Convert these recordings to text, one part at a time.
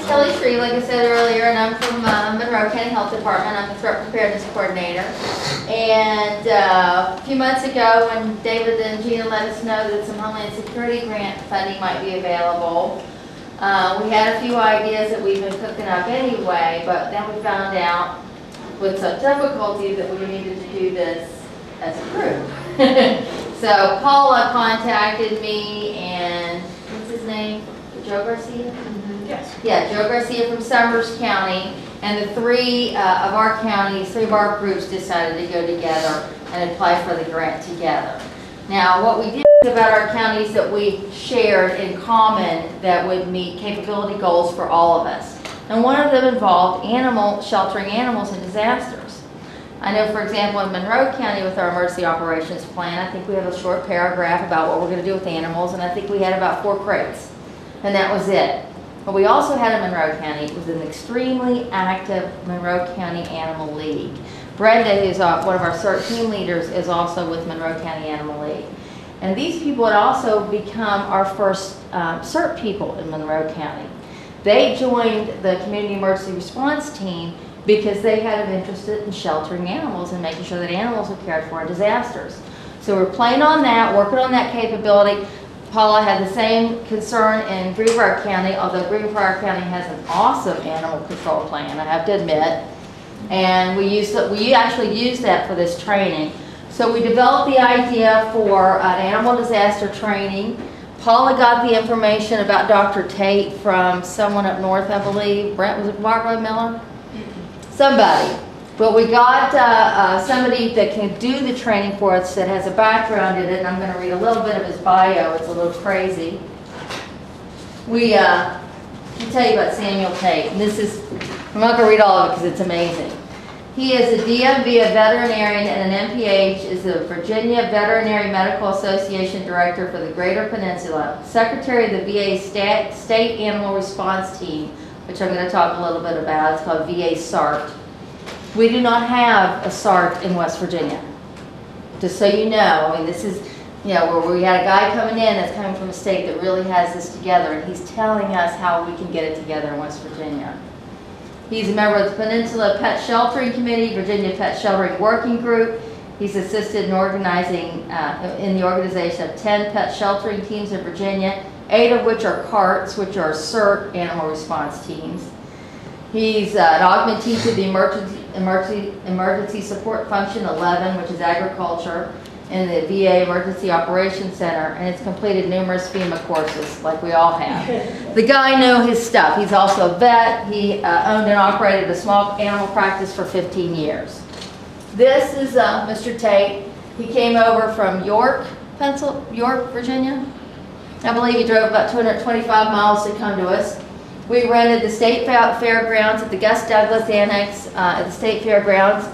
Kelly Shreve, like I said earlier, and I'm from Monroe County Health Department. I'm the Threat Preparedness Coordinator. And a few months ago, when David and Gina let us know that some Homeland Security grant funding might be available, we had a few ideas that we've been cooking up anyway, but then we found out with some difficulty that we needed to do this as a group. So Paula contacted me, and what's his name? Joe Garcia? Yes. Yeah, Joe Garcia from Summers County, and the three of our groups decided to go together and apply for the grant together. Now, what we did about our counties that we shared in common that would meet capability goals for all of us. And one of them involved sheltering animals in disasters. I know, for example, in Monroe County with our emergency operations plan, I think we have a short paragraph about what we're going to do with animals, and I think we had about 4 crates, and that was it. But we also had in Monroe County, it was an extremely active Monroe County Animal League. Brenda, who's one of our CERT team leaders, is also with Monroe County Animal League. And these people had also become our first CERT people in Monroe County. They joined the Community Emergency Response Team because they had an interest in sheltering animals and making sure that animals were cared for in disasters. So we're playing on that, working on that capability. Paula had the same concern in Greenbrier County, although Greenbrier County has an awesome animal control plan, I have to admit. And we actually used that for this training. So we developed the idea for an animal disaster training. Paula got the information about Dr. Tate from someone up north, I believe. Brent, was it Barbara Miller? Somebody. But we got somebody that can do the training for us that has a background in it, and I'm going to read a little bit of his bio. It's a little crazy. We can tell you about Samuel Tate. And I'm not going to read all of it because it's amazing. He is a DMV, a veterinarian, and an MPH, is the Virginia Veterinary Medical Association Director for the Greater Peninsula, Secretary of the VA State Animal Response Team, which I'm going to talk a little bit about. It's called VA SART. We do not have a SART in West Virginia. Just so you know, I mean, this is, where we had a guy coming in that's coming from a state that really has this together, and he's telling us how we can get it together in West Virginia. He's a member of the Peninsula Pet Sheltering Committee, Virginia Pet Sheltering Working Group. He's assisted in organizing, in the organization of 10 pet sheltering teams in Virginia, 8 of which are CARTs, which are CERT animal response teams. He's an augmentee to the Emergency Support Function 11, which is agriculture, in the VA Emergency Operations Center, and has completed numerous FEMA courses, like we all have. The guy knows his stuff. He's also a vet. He owned and operated a small animal practice for 15 years. This is Mr. Tate. He came over from York, Virginia. I believe he drove about 225 miles to come to us. We rented the State Fairgrounds at the Gus Douglas Annex at the State Fairgrounds.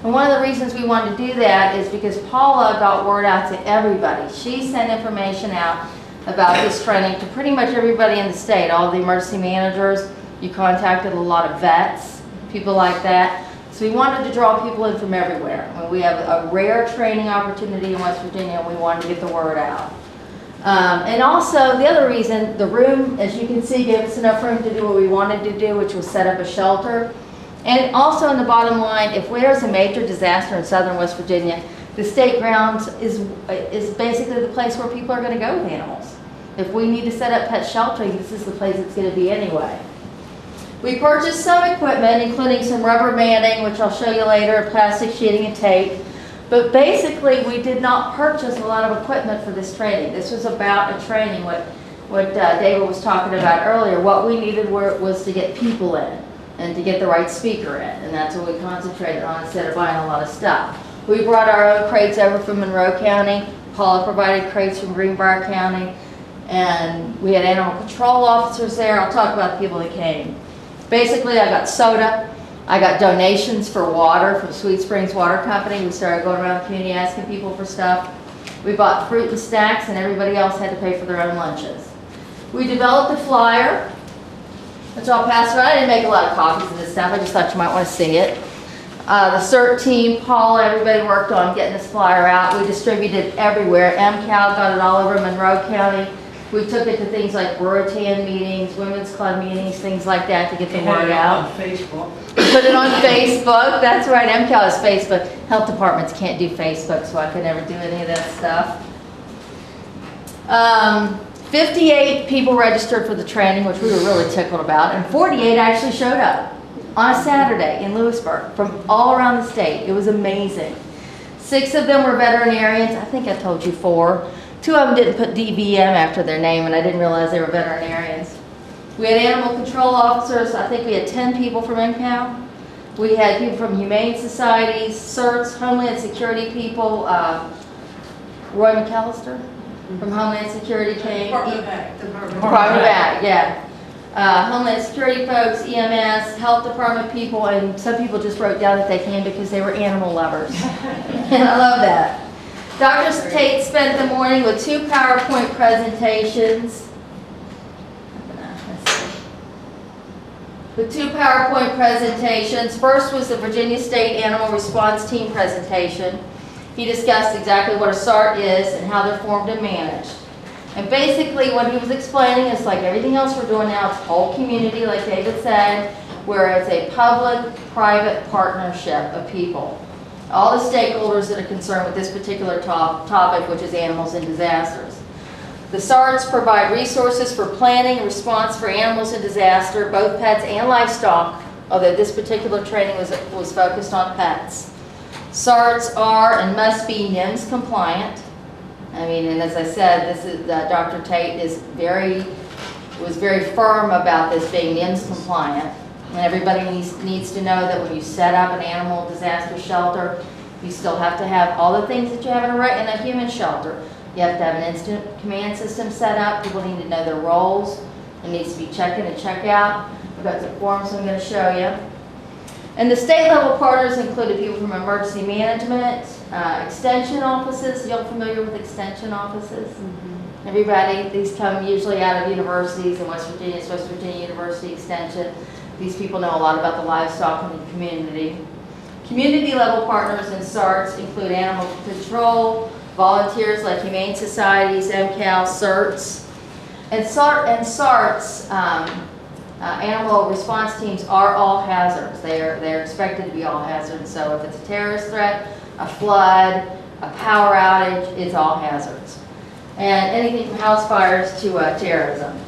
And one of the reasons we wanted to do that is because Paula got word out to everybody. She sent information out about this training to pretty much everybody in the state, all the emergency managers. You contacted a lot of vets, people like that. So we wanted to draw people in from everywhere. I mean, we have a rare training opportunity in West Virginia, and we wanted to get the word out. And also, the other reason, the room, as you can see, gave us enough room to do what we wanted to do, which was set up a shelter. And also, in the bottom line, if there's a major disaster in southern West Virginia, the state grounds is basically the place where people are going to go with animals. If we need to set up pet sheltering, this is the place it's going to be anyway. We purchased some equipment, including some rubber banding, which I'll show you later, plastic sheeting and tape. But basically, we did not purchase a lot of equipment for this training. This was about a training, what David was talking about earlier. What we needed was to get people in and to get the right speaker in, and that's what we concentrated on instead of buying a lot of stuff. We brought our own crates over from Monroe County. Paula provided crates from Greenbrier County, and we had animal control officers there. I'll talk about the people that came. Basically, I got soda. I got donations for water from Sweet Springs Water Company. We started going around the community asking people for stuff. We bought fruit and snacks, and everybody else had to pay for their own lunches. We developed a flyer, which I'll pass around. I didn't make a lot of copies of this stuff. I just thought you might want to see it. The CERT team, Paul, everybody worked on getting this flyer out. We distributed it everywhere. MCAL got it all over Monroe County. We took it to things like Roritan meetings, women's club meetings, things like that to get the word out. On Facebook. Put it on Facebook, that's right, MCAL is Facebook. Health departments can't do Facebook, so I could never do any of that stuff. 58 people registered for the training, which we were really tickled about, and 48 actually showed up on a Saturday in Lewisburg from all around the state. It was amazing. 6 of them were veterinarians. I think I told you 4. 2 of them didn't put DBM after their name, and I didn't realize they were veterinarians. We had animal control officers. I think we had 10 people from MCAL. We had people from humane societies, CERTs, Homeland Security people. Roy McAllister from Homeland Security came. Department of Ag. Department of Ag, yeah. Homeland Security folks, EMS, Health Department people, and some people just wrote down that they came because they were animal lovers. And I love that. Dr. Tate spent the morning with 2 PowerPoint presentations. With 2 PowerPoint presentations. First was the Virginia State Animal Response Team presentation. He discussed exactly what a SART is and how they're formed and managed. And basically what he was explaining is like everything else we're doing now, it's whole community, like David said, where it's a public-private partnership of people. All the stakeholders that are concerned with this particular topic, which is animals in disasters. The SARTs provide resources for planning and response for animals in disaster, both pets and livestock, although this particular training was focused on pets. SARTs are and must be NIMS compliant. I mean, and as I said, this is Dr. Tate was very firm about this being NIMS compliant. And everybody needs to know that when you set up an animal disaster shelter, you still have to have all the things that you have in a human shelter. You have to have an instant command system set up. People need to know their roles. It needs to be check in and check out. We've got some forms I'm going to show you. And the state level partners included people from emergency management, extension offices. Y'all familiar with extension offices? Mm-hmm. Everybody, these come usually out of universities in West Virginia. It's West Virginia University Extension. These people know a lot about the livestock in the community. Community level partners and SARTs include animal control, volunteers like humane societies, MCAL, CERTs. And SARTs, animal response teams are all hazards. They're expected to be all hazards. So if it's a terrorist threat, a flood, a power outage, it's all hazards. And anything from house fires to terrorism.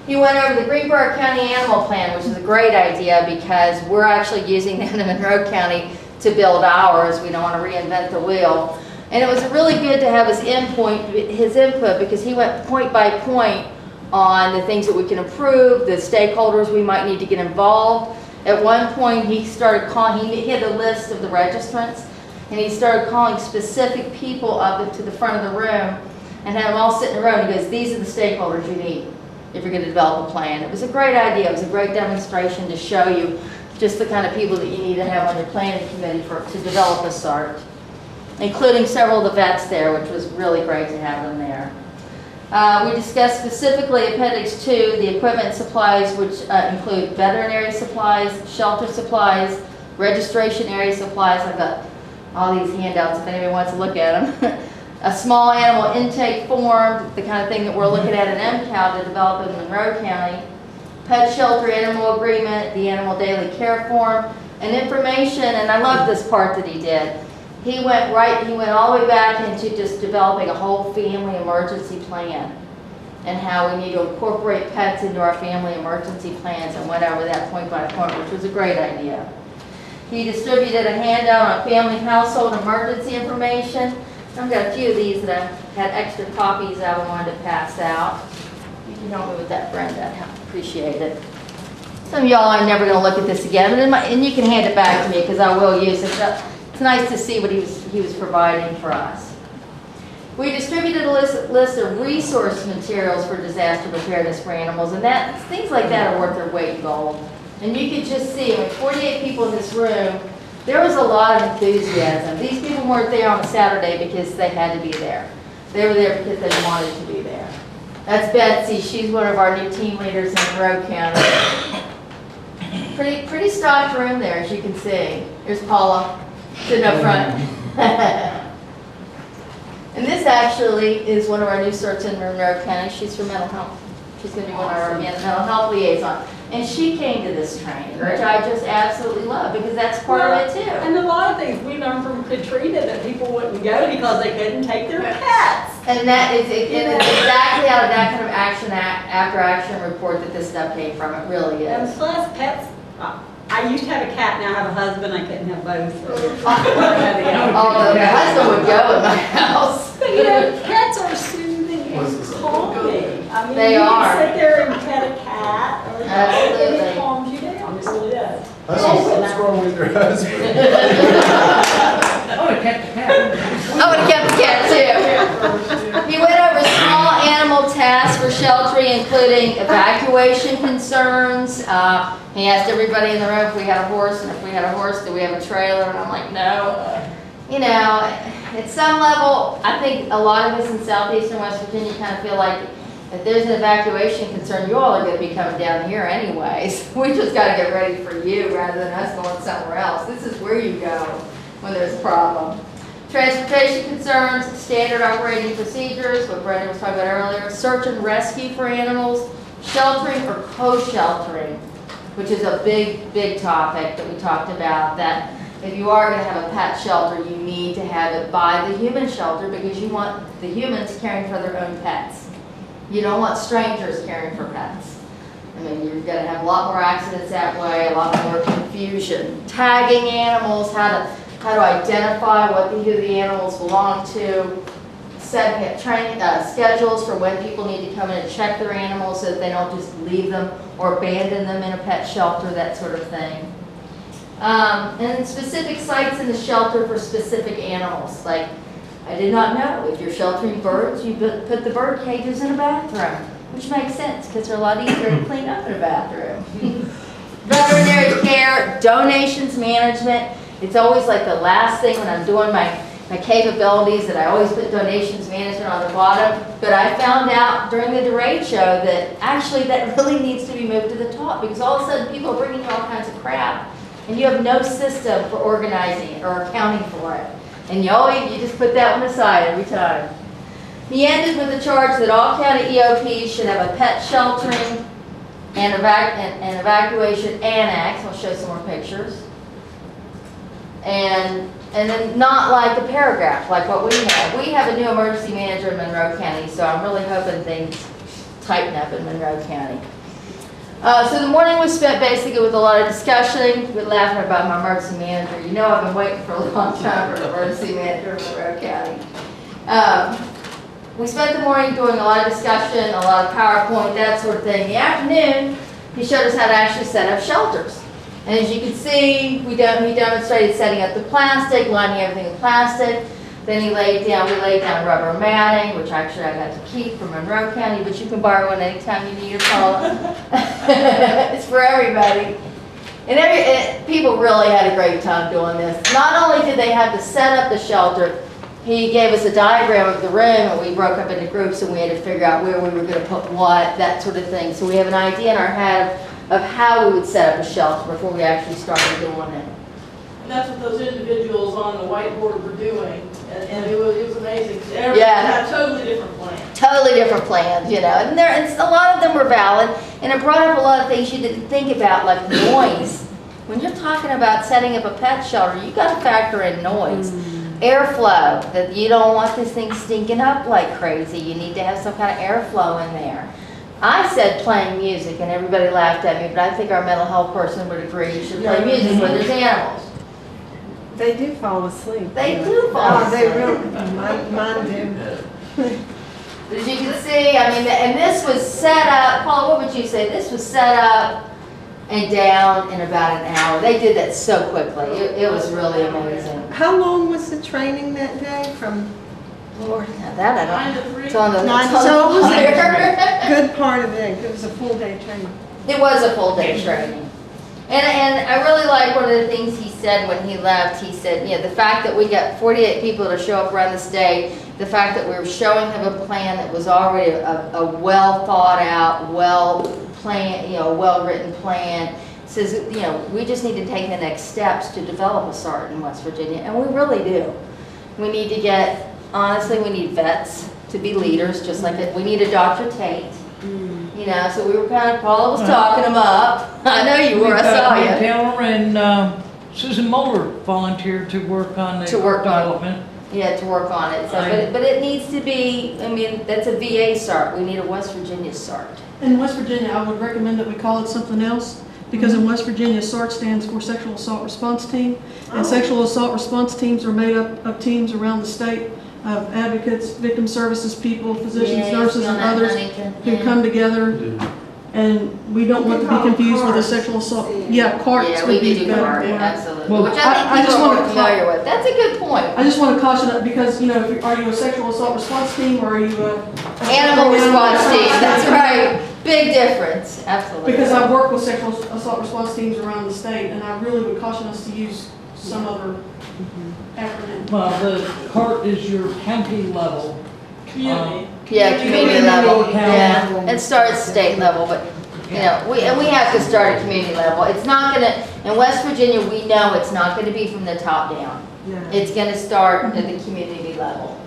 He went over the Greenbrier County Animal Plan, which is a great idea because we're actually using that in Monroe County to build ours. We don't want to reinvent the wheel. And it was really good to have his input because he went point by point on the things that we can improve, the stakeholders we might need to get involved. At one point he started calling, he had a list of the registrants, and he started calling specific people up to the front of the room and had them all sit in a row, and he goes, these are the stakeholders you need if you're going to develop a plan. It was a great idea. It was a great demonstration to show you just the kind of people that you need to have on your planning committee to develop a SART, including several of the vets there, which was really great to have them there. We discussed specifically Appendix 2, the equipment and supplies, which include veterinary supplies, shelter supplies, registration area supplies. I've got all these handouts if anybody wants to look at them. A small animal intake form, the kind of thing that we're looking at in MCAL to develop in Monroe County. Pet shelter animal agreement, the animal daily care form, and information, and I love this part that he did. He went all the way back into just developing a whole family emergency plan and how we need to incorporate pets into our family emergency plans, and went over that point by point, which was a great idea. He distributed a handout on family household emergency information. I've got a few of these that I had extra copies I wanted to pass out. You can help me with that, Brenda. I appreciate it. Some of y'all are never going to look at this again, and you can hand it back to me because I will use it. It's nice to see what he was providing for us. We distributed a list of resource materials for disaster preparedness for animals, and things like that are worth their weight in gold. And you could just see, with 48 people in this room, there was a lot of enthusiasm. These people weren't there on a Saturday because they had to be there. They were there because they wanted to be there. That's Betsy. She's one of our new team leaders in Monroe County. Pretty stocked room there, as you can see. Here's Paula sitting up front. And this actually is one of our new certs in Monroe County. She's for mental health. She's going to be one of our mental health liaison. And she came to this training, which I just absolutely love because that's part of it too. And a lot of things we learned from Katrina that people wouldn't go because they couldn't take their pets. And that is exactly out of that kind of after action report that this stuff came from. It really And is. plus pets, I used to have a cat, now I have a husband, I couldn't have both. Although the husband would go in my house. But you know, pets are soothing and calming. I mean, They you are. can sit there and pet a cat or a dog and Absolutely. it calms you down, it really does. What's wrong with your husband? I would have kept the cat. I would have kept the cat too. He went over small animal tasks for sheltering, including evacuation concerns. He asked everybody in the room if we had a horse, and if we had a horse, do we have a trailer? And I'm like, no. You know, at some level, I think a lot of us in southeastern West Virginia kind of feel like if there's an evacuation concern, you all are going to be coming down here anyways. We just got to get ready for you rather than us going somewhere else. This is where you go when there's a problem. Transportation concerns, standard operating procedures, what Brenda was talking about earlier, search and rescue for animals, sheltering or co-sheltering, which is a big, big topic that we talked about, that if you are going to have a pet shelter, you need to have it by the human shelter because you want the humans caring for their own pets. You don't want strangers caring for pets. I mean, you're going to have a lot more accidents that way, a lot more confusion. Tagging animals, how to identify who the animals belong to, setting up training schedules for when people need to come in and check their animals so that they don't just leave them or abandon them in a pet shelter, that sort of thing. And specific sites in the shelter for specific animals. Like, I did not know if you're sheltering birds, you put the bird cages in a bathroom, which makes sense because they're a lot easier to clean up in a bathroom. Veterinary care, donations management. It's always like the last thing when I'm doing my capabilities that I always put donations management on the bottom. But I found out during the Durade show that actually that really needs to be moved to the top because all of a sudden people are bringing you all kinds of crap and you have no system for organizing it or accounting for it. And you just put that one aside every time. He ended with the charge that all county EOPs should have a pet sheltering and evacuation annex. I'll show some more pictures. And then not like the paragraph, like what we have. We have a new emergency manager in Monroe County, so I'm really hoping things tighten up in Monroe County. So the morning was spent basically with a lot of discussion. We're laughing about my emergency manager. You know I've been waiting for a long time for an emergency manager in Monroe County. We spent the morning doing a lot of discussion, a lot of PowerPoint, that sort of thing. In the afternoon, he showed us how to actually set up shelters. And as you can see, he demonstrated setting up the plastic, lining everything with plastic. Then we laid down rubber matting, which actually I got to keep from Monroe County, but you can borrow one anytime you need it, Paula. It's for everybody. And people really had a great time doing this. Not only did they have to set up the shelter, he gave us a diagram of the room and we broke up into groups and we had to figure out where we were going to put what, that sort of thing. So we have an idea in our head of how we would set up a shelter before we actually started doing it. And that's what those individuals on the whiteboard were doing, and it was amazing. Everyone Yeah. had totally different plans. Totally different plans, you know, and a lot of them were valid, and it brought up a lot of things you didn't think about, like noise. When you're talking about setting up a pet shelter, you got to factor in noise. Airflow, that you don't want this thing stinking up like crazy. You need to have some kind of airflow in there. I said playing music, and everybody laughed at me, but I think our mental health person would agree you should play music where there's animals. They do fall asleep. They do fall Oh, they asleep. really, mine do. But as you can see, I mean, and this was set up, Paul, what would you say? This was set up and down in about an hour. They did that so quickly. It was really amazing. How long was the training that day from? Lord, now that I 9 don't. to 3. It's on the, Nine, it's on so it was the a good part of it. It was a full day training. It was a full day training. And I really like one of the things he said when he left. He said, you know, the fact that we got 48 people to show up around this day, the fact that we were showing him a plan that was already a well thought out, well planned, you know, well written plan. Says, you know, we just need to take the next steps to develop a SART in West Virginia, and we really do. We need to get honestly, we need vets to be leaders, just like we need a Dr. Tate. You know, so we were kind of, Paula was talking them up. I know you were, I saw Lee you. Taylor and Susan Moeller volunteered to work on the To work on it. development. Yeah, to work on it, so, but it needs to be, I mean, that's a VA start, we need a West Virginia start. In West Virginia, I would recommend that we call it something else, because in West Virginia, SART stands for Sexual Assault Response Team. And sexual assault response teams are made up of teams around the state of advocates, victim services people, physicians, Yeah, nurses, and on that others Huntington, who yeah. come together. And we don't want to be confused with a sexual assault. Yeah, CARTs Yeah, we would be do better. CART, yeah. absolutely, Well, which I I think just people are wanna more familiar with, that's a good point. I just want to caution that because, you know, are you a sexual assault response team or are you a... Animal response team, that's right, big difference, absolutely. Because I've worked with sexual assault response teams around the state, and I really would caution us to use some other acronym. Well, the CART is your county level. Community. Yeah, community level, County yeah, level. it starts state level, but, you know, we have to start at community level. It's not gonna, in West Virginia, we know it's not gonna be from the top down. It's gonna start at the community level.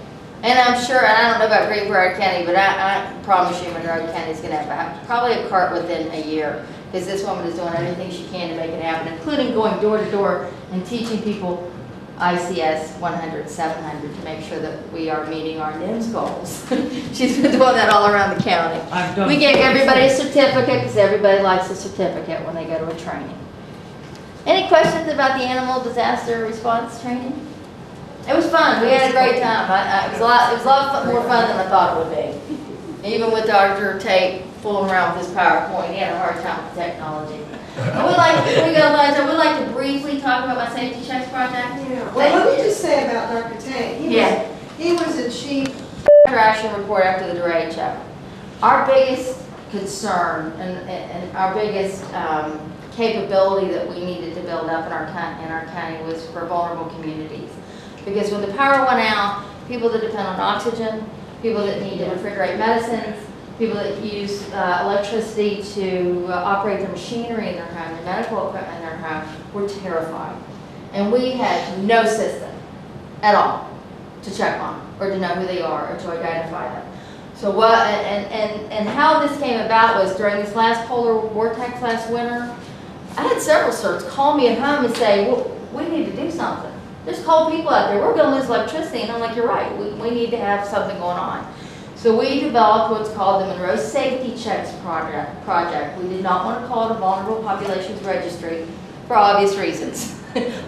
And I'm sure, and I don't know about Great Broward County, but I promise you Monroe County's gonna have probably a CART within a year, because this woman is doing everything she can to make it happen, including going door to door and teaching people ICS 100, 700 to make sure that we are meeting our NIMS goals. She's been doing that all around the county. I've done. We gave everybody a certificate because everybody likes a certificate when they go to a training. Any questions about the animal disaster response training? It was fun. We had a great time. It was a lot more fun than I thought it would be. Even with Dr. Tate fooling around with his PowerPoint, he had a hard time with technology. I would like, before we go to lunch, I would like to briefly talk about my safety checks project. Yeah. Well, let me just say about Dr. Tate. He was a chief Action report after the derecho. Our biggest concern and our biggest capability that we needed to build up in our county was for vulnerable communities. Because when the power went out, people that depend on oxygen, people that need to refrigerate medicines, people that use electricity to operate their machinery in their home, their medical equipment in their home, were terrified. And we had no system at all to check on, or to know who they are, or to identify them. So what, and how this came about was during this last polar vortex last winter, I had several certs call me at home and say, well, we need to do something. There's cold people out there, we're gonna lose electricity. And I'm like, you're right, we need to have something going on. So we developed what's called the Monroe Safety Checks project. We did not want to call it a Vulnerable Populations Registry for obvious reasons.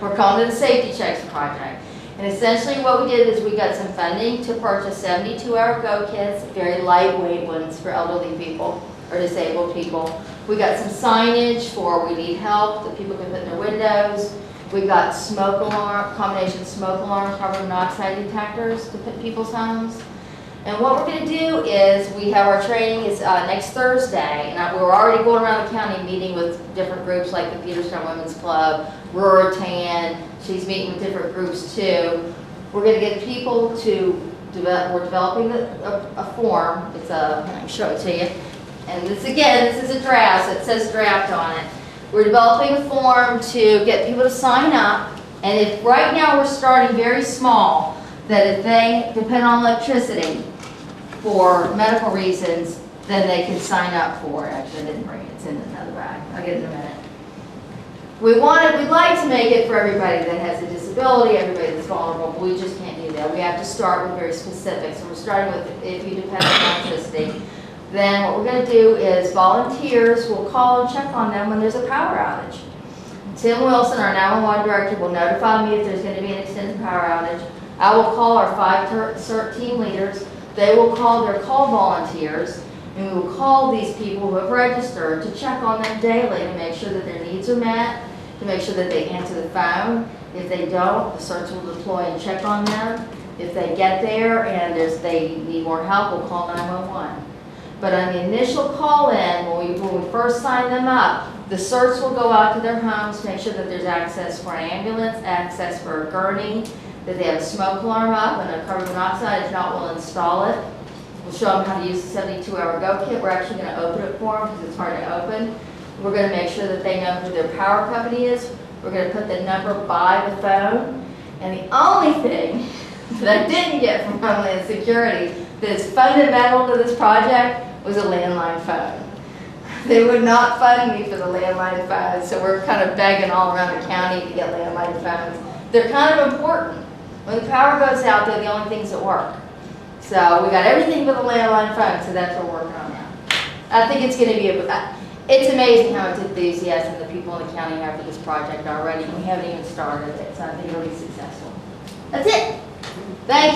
We're calling it a Safety Checks project. And essentially what we did is we got some funding to purchase 72-hour Go kits, very lightweight ones for elderly people or disabled people. We got some signage for we need help that people can put in their windows. We got smoke alarm, combination smoke alarm, carbon monoxide detectors to put in people's homes. And what we're going to do is we have our training is next Thursday, and we're already going around the county meeting with different groups like the Peterstown Women's Club, Ruritan. She's meeting with different groups too. We're going to get people to develop. We're developing a form. It's a. I can show it to you. And this again, this is a draft. So it says draft on it. We're developing a form to get people to sign up. And if right now we're starting very small, that if they depend on electricity for medical reasons, then they can sign up for it. Actually, I didn't bring it. It's in another bag. I'll get it in a minute. We'd like to make it for everybody that has a disability, everybody that's vulnerable, but we just can't do that. We have to start with very specific. So we're starting with if you depend on electricity. Then what we're going to do is volunteers will call and check on them when there's a power outage. Tim Wilson, our 911 director, will notify me if there's going to be an extended power outage. I will call our 5 CERT team leaders. They will call their call volunteers, and we will call these people who have registered to check on them daily to make sure that their needs are met, to make sure that they answer the phone. If they don't, the CERTs will deploy and check on them. If they get there and they need more help, we'll call 911. But on the initial call-in, when we first sign them up, the CERTs will go out to their homes, make sure that there's access for an ambulance, access for a gurney, that they have a smoke alarm up and a carbon monoxide. If not, we'll install it. We'll show them how to use the 72-hour Go kit. We're actually going to open it for them because it's hard to open. We're going to make sure that they know who their power company is. We're going to put the number by the phone. And the only thing that I didn't get from Homeland Security that's fundamental to this project was a landline phone. They would not fund me for the landline phones, so we're kind of begging all around the county to get landline phones. They're kind of important. When the power goes out, they're the only things that work. So we got everything but the landline phone, so that's what we're working on now. I think it's going to be it's amazing how much enthusiasm the people in the county have for this project already. We haven't even started it, so I think it'll be successful. That's it. Thank you.